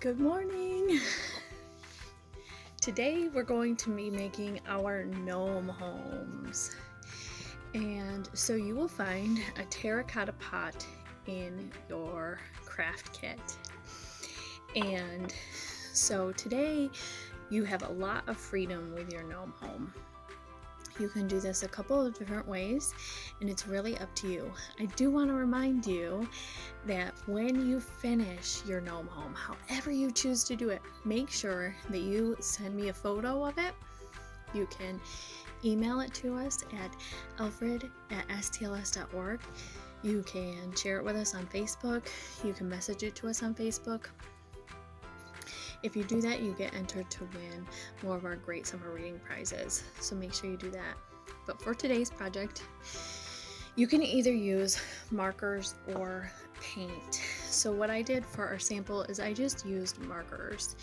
Good morning! Today we're going to be making our gnome homes. And so you will find a terracotta pot in your craft kit. And so today you have a lot of freedom with your gnome home. You can do this a couple of different ways, and it's really up to you. I do want to remind you that when you finish your gnome home, however you choose to do it, make sure that you send me a photo of it. You can email it to us at alfred@stls.org. You can share it with us on Facebook. You can message it to us on Facebook. If you do that, you get entered to win more of our great summer reading prizes. So make sure you do that. But for today's project, you can either use markers or paint. So what I did for our sample is I just used markers.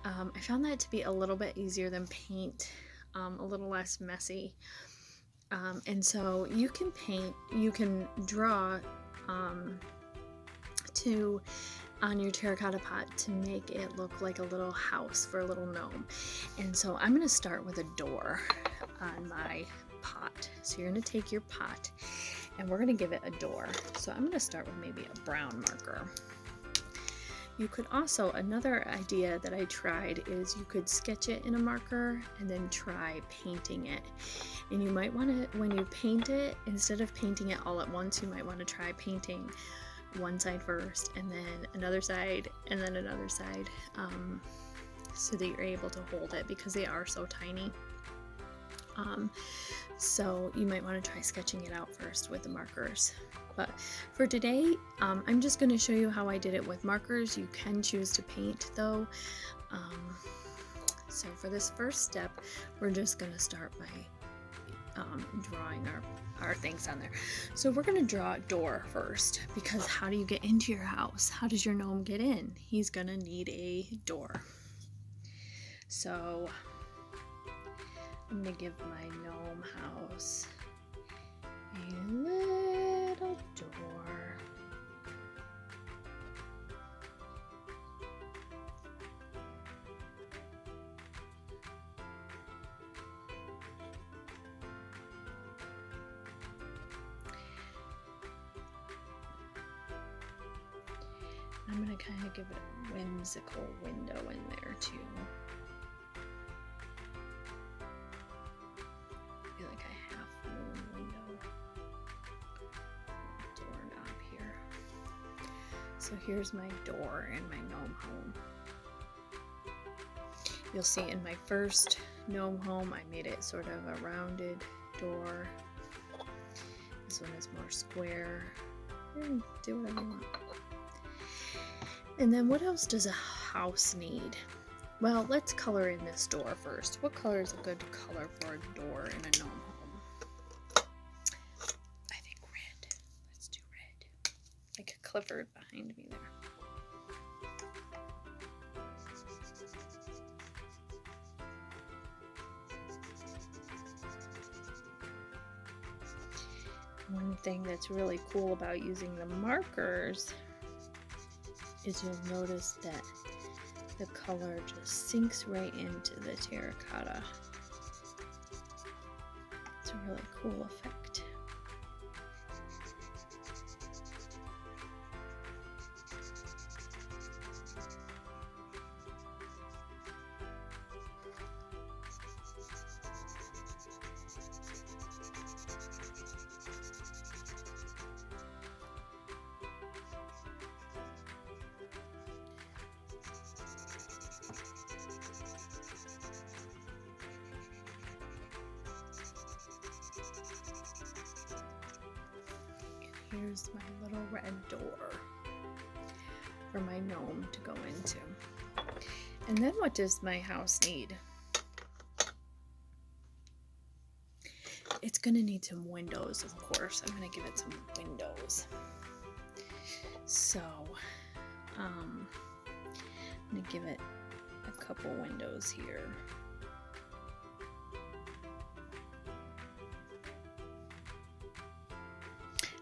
I found that to be a little bit easier than paint, a little less messy. And so you can paint, you can draw on your terracotta pot to make it look like a little house for a little gnome. And so I'm going to start with a door on my pot. So you're going to take your pot and we're going to give it a door. So I'm going to start with maybe a brown marker. You could also, another idea that I tried is you could sketch it in a marker and then try painting it. And you might want to, when you paint it, instead of painting it all at once, you might want to try painting one side first and then another side and then another side, so that you're able to hold it because they are so tiny. So you might want to try sketching it out first with the markers. But for today, I'm just going to show you how I did it with markers. You can choose to paint though. So for this first step, we're just going to start by drawing our things on there. So we're going to draw a door first, because how do you get into your house? How does your gnome get in? He's going to need a door. So I'm going to give my gnome house a little door. I'm going to kind of give it a whimsical window in there too. I feel like a half moon window. Doorknob here. So here's my door in my gnome home. You'll see in my first gnome home, I made it sort of a rounded door. This one is more square. Do whatever you want. And then what else does a house need? Well, let's color in this door first. What color is a good color for a door in a gnome home? I think red. Let's do red. Like a Clifford behind me there. One thing that's really cool about using the markers is you'll notice that the color just sinks right into the terracotta. It's a really cool effect. Here's my little red door for my gnome to go into. And then what does my house need? It's going to need some windows, of course. I'm going to give it some windows. So I'm going to give it a couple windows here.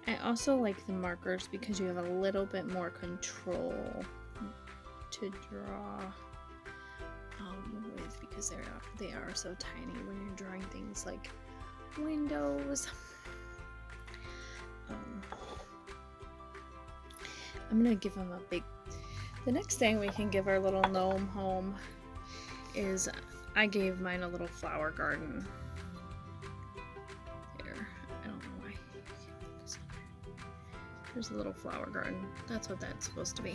I also like the markers because you have a little bit more control to to draw with, because they are so tiny when you're drawing things like windows. I'm gonna give them a big. The next thing we can give our little gnome home is, I gave mine a little flower garden. There, I don't know why. There's a little flower garden. That's what that's supposed to be.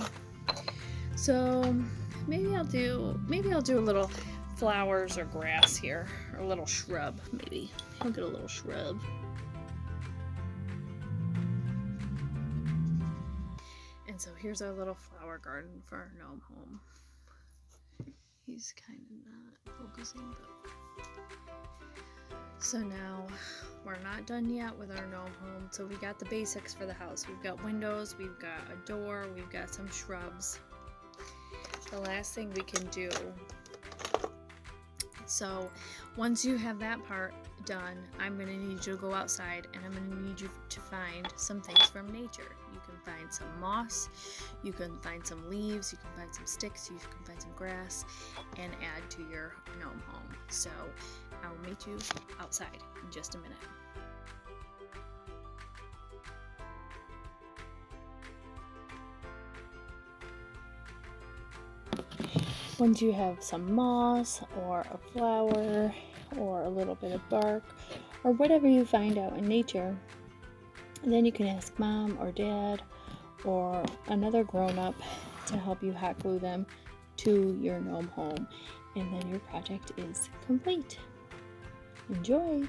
So maybe I'll do a little flowers or grass here, or a little shrub. Maybe I'll get a little shrub. And so here's our little flower garden for our gnome home. He's kind of not focusing, but so now we're not done yet with our gnome home. So we got the basics for the house. We've got windows, we've got a door, we've got some shrubs. The last thing we can do, so once you have that part done, I'm going to need you to go outside and I'm going to need you to find some things from nature. You can find some moss, you can find some leaves, you can find some sticks, you can find some grass, and add to your gnome home. So I will meet you outside in just a minute. Once you have some moss or a flower or a little bit of bark or whatever you find out in nature, then you can ask mom or dad or another grown-up to help you hot glue them to your gnome home, and then your project is complete. Enjoy!